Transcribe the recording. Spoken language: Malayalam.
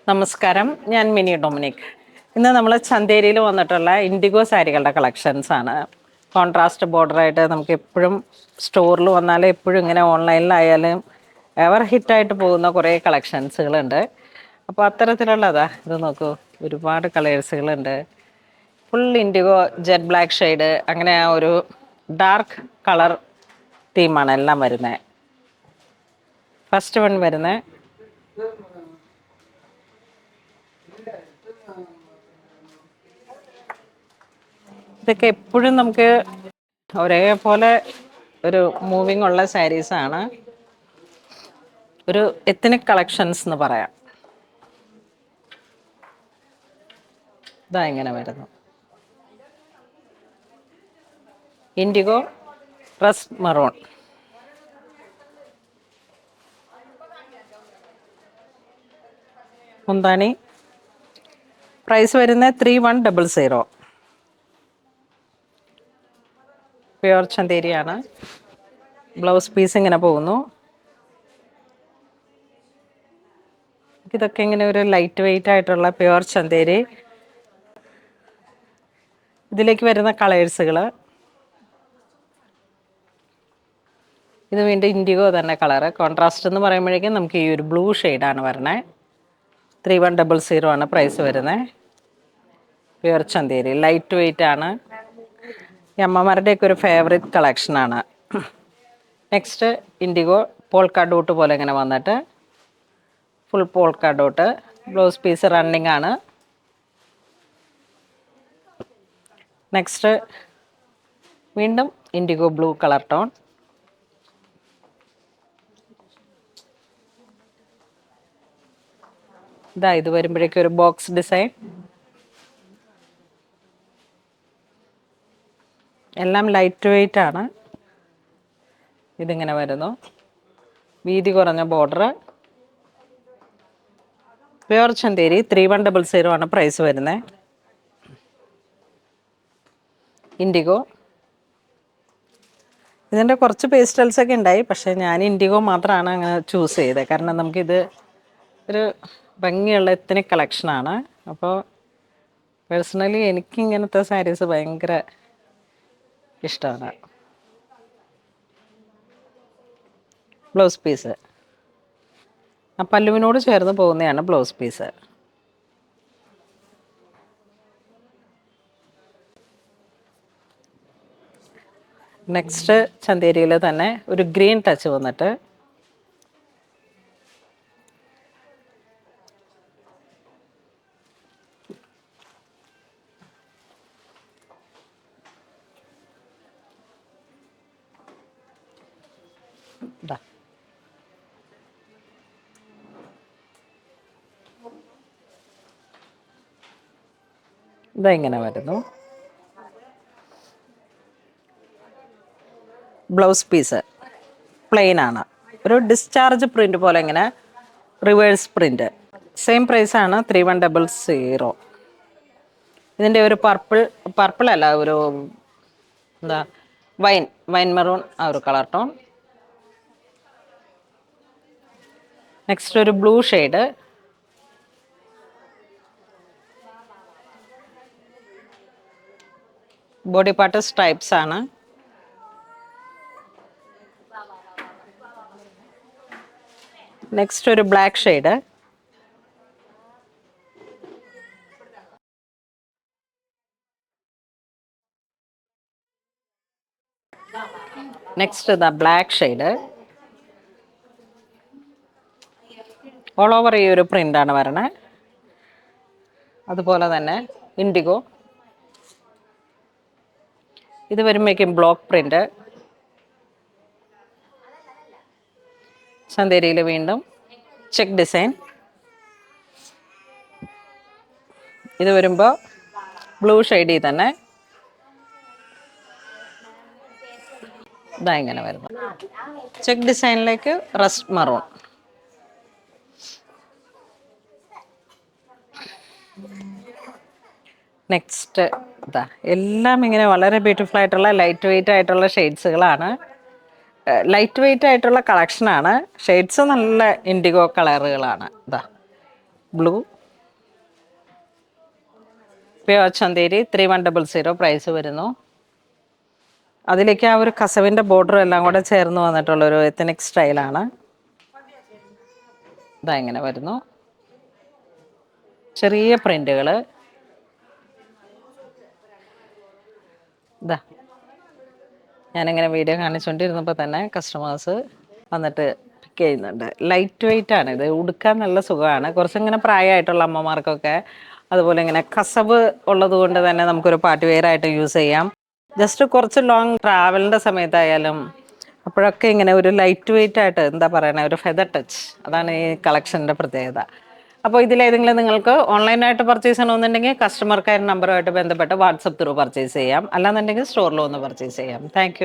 നമസ്കാരം, ഞാൻ മിനി ഡൊമിനിക്. ഇന്ന് നമ്മൾ ചന്തേരിയിൽ വന്നിട്ടുള്ള ഇൻഡിഗോ സാരികളുടെ കളക്ഷൻസ് ആണ്. കോൺട്രാസ്റ്റ് ബോർഡറായിട്ട് നമുക്ക് എപ്പോഴും സ്റ്റോറിൽ വന്നാലും എപ്പോഴും ഇങ്ങനെ ഓൺലൈനിലായാലും എവർ ഹിറ്റായിട്ട് പോകുന്ന കുറേ കളക്ഷൻസുകളുണ്ട്. അപ്പോൾ അത്തരത്തിലുള്ളതാ ഇത് നോക്കൂ, ഒരുപാട് കളേഴ്സുകളുണ്ട്. Full indigo, jet black shade, അങ്ങനെ ആ ഒരു ഡാർക്ക് കളർ തീമാണ് എല്ലാം വരുന്നത്. ഫസ്റ്റ് വൺ വരുന്നത് ഇതൊക്കെ എപ്പോഴും നമുക്ക് ഒരേപോലെ ഒരു മൂവിങ് ഉള്ള സാരീസാണ്. ഒരു എത്നിക് കളക്ഷൻസ് എന്ന് പറയാം. ഇതാ ഇങ്ങനെ വരുന്നു, ഇൻഡിഗോ റസ്റ്റ് മറൂൺ. മുന്താണി പ്രൈസ് വരുന്നത് 3100. പ്യുവർ ചന്തേരിയാണ്. ബ്ലൗസ് പീസ് ഇങ്ങനെ പോകുന്നു. ഇതൊക്കെ ഇങ്ങനെ ഒരു ലൈറ്റ് വെയിറ്റ് ആയിട്ടുള്ള പ്യുവർ ചന്തേരി. ഇതിലേക്ക് വരുന്ന കളേഴ്സുകൾ, ഇത് വീണ്ടും ഇൻഡിഗോ തന്നെ കളറ്. കോൺട്രാസ്റ്റ് എന്ന് പറയുമ്പോഴേക്കും നമുക്ക് ഈ ഒരു ബ്ലൂ ഷെയ്ഡാണ് വരണേ. 3100 ആണ് പ്രൈസ് വരുന്നത്. പ്യുവർ ചന്തേരി ലൈറ്റ് വെയിറ്റ് ആണ്. ഈ അമ്മമാരുടെയൊക്കെ ഒരു ഫേവറേറ്റ് കളക്ഷനാണ്. നെക്സ്റ്റ് ഇൻഡിഗോ പോൾക്ക ഡോട്ട് പോലെ ഇങ്ങനെ വന്നിട്ട് full polka dot. Blouse piece running ആണ്. നെക്സ്റ്റ് വീണ്ടും ഇൻഡിഗോ ബ്ലൂ കളർ ടോൺ. ഇതാ ഇത് വരുമ്പോഴേക്കും ഒരു ബോക്സ് ഡിസൈൻ. എല്ലാം ലൈറ്റ് വെയിറ്റ് ആണ്. ഇതിങ്ങനെ വരുന്നു, വീതി കുറഞ്ഞ ബോർഡർ. പ്യുവർ ചന്തേരി 3100 ആണ് പ്രൈസ് വരുന്നത്. ഇൻഡിഗോ ഇതിൻ്റെ കുറച്ച് പേസ്റ്റൽസ് ഒക്കെ ഉണ്ടായി, പക്ഷേ ഞാൻ ഇൻഡിഗോ മാത്രമാണ് അങ്ങനെ ചൂസ് ചെയ്തത്. കാരണം നമുക്കിത് ഒരു ഭംഗിയുള്ള എത്നിക് കളക്ഷനാണ്. അപ്പോൾ പേഴ്സണലി എനിക്കിങ്ങനത്തെ സാരീസ് ഭയങ്കര ഇഷ്ടമാണ്. ബ്ലൗസ് പീസ് ആ പല്ലുവിനോട് ചേർന്ന് പോകുന്നതാണ് ബ്ലൗസ് പീസ്. നെക്സ്റ്റ് ചന്തേരിയിൽ തന്നെ ഒരു ഗ്രീൻ ടച്ച് വന്നിട്ട് ഇതാ ഇങ്ങനെ വരുന്നു. ബ്ലൗസ് പീസ് പ്ലെയിൻ ആണ്. ഒരു ഡിസ്ചാർജ് പ്രിൻ്റ് പോലെ ഇങ്ങനെ റിവേഴ്സ് പ്രിൻ്റ്. സെയിം പ്രൈസാണ് 3100. ഇതിൻ്റെ ഒരു പർപ്പിൾ അല്ല, ഒരു എന്താ വൈൻ മെറൂൺ ആ ഒരു കളർ ടോൺ. നെക്സ്റ്റ് ഒരു blue shade. Body part stripes ആണ്. നെക്സ്റ്റ് ഒരു ബ്ലാക്ക് ഷെയ്ഡ്. നെക്സ്റ്റ് ഇതാ ബ്ലാക്ക് ഷെയ്ഡ്. ഓൾ ഓവർ ഈ ഒരു പ്രിൻ്റാണ് വരണേ. അതുപോലെ തന്നെ ഇൻഡിഗോ. ഇത് വരുമ്പോഴേക്കും ബ്ലോക്ക് പ്രിൻ്റ്. ചന്തേരിയിൽ വീണ്ടും ചെക്ക് ഡിസൈൻ. ഇത് വരുമ്പോൾ ബ്ലൂ ഷെയ്ഡിൽ തന്നെ ഇതാ ഇങ്ങനെ വരുന്നു. ചെക്ക് ഡിസൈനിലേക്ക് റസ്റ്റ് മറൂൺ. നെക്സ്റ്റ് ഇതാ എല്ലാം ഇങ്ങനെ വളരെ ബ്യൂട്ടിഫുൾ ആയിട്ടുള്ള ലൈറ്റ് വെയിറ്റ് ആയിട്ടുള്ള ഷെയ്ഡ്സുകളാണ്. ലൈറ്റ് വെയിറ്റ് ആയിട്ടുള്ള കളക്ഷനാണ്. ഷെയ്ഡ്സ് നല്ല ഇൻഡിഗോ കളറുകളാണ്. ഇതാ ബ്ലൂ, പ്യുവർ ചന്തേരി 3100 പ്രൈസ് വരുന്നു. അതിലേക്ക് ആ ഒരു കസവിൻ്റെ ബോർഡറും എല്ലാം കൂടെ ചേർന്ന് വന്നിട്ടുള്ള ഒരു എത്തനിക് സ്റ്റൈലാണ്. ഇതാ ഇങ്ങനെ വരുന്നു, ചെറിയ പ്രിന്റുകൾ. ഇതാ ഞാനിങ്ങനെ വീഡിയോ കാണിച്ചുകൊണ്ടിരുന്നപ്പോൾ തന്നെ കസ്റ്റമേഴ്സ് വന്നിട്ട് പിക്ക് ചെയ്യുന്നുണ്ട്. ലൈറ്റ് വെയിറ്റ് ആണ് ഇത്, ഉടുക്കാൻ നല്ല സുഖമാണ്. കുറച്ചിങ്ങനെ പ്രായമായിട്ടുള്ള അമ്മമാർക്കൊക്കെ അതുപോലെ ഇങ്ങനെ കസവ് ഉള്ളത് കൊണ്ട് തന്നെ നമുക്കൊരു പാർട്ടി വെയർ ആയിട്ട് യൂസ് ചെയ്യാം. ജസ്റ്റ് കുറച്ച് ലോങ് ട്രാവലിൻ്റെ സമയത്തായാലും അപ്പോഴൊക്കെ ഇങ്ങനെ ഒരു ലൈറ്റ് വെയിറ്റ് ആയിട്ട്, എന്താ പറയണേ, ഒരു ഫെദർ ടച്ച്, അതാണ് ഈ കളക്ഷൻ്റെ പ്രത്യേകത. അപ്പോൾ ഇതിലേതെങ്കിലും നിങ്ങൾക്ക് ഓൺലൈനായിട്ട് പർച്ചേസ് ചെയ്യണമെന്നുണ്ടെങ്കിൽ കസ്റ്റമർ കെയർ നമ്പറുമായിട്ട് ബന്ധപ്പെട്ട് വാട്സപ്പ് ത്രൂ പർച്ചേസ് ചെയ്യാം. അല്ലാന്നുണ്ടെങ്കിൽ സ്റ്റോറിൽ വന്ന് പർച്ചേസ് ചെയ്യാം. താങ്ക്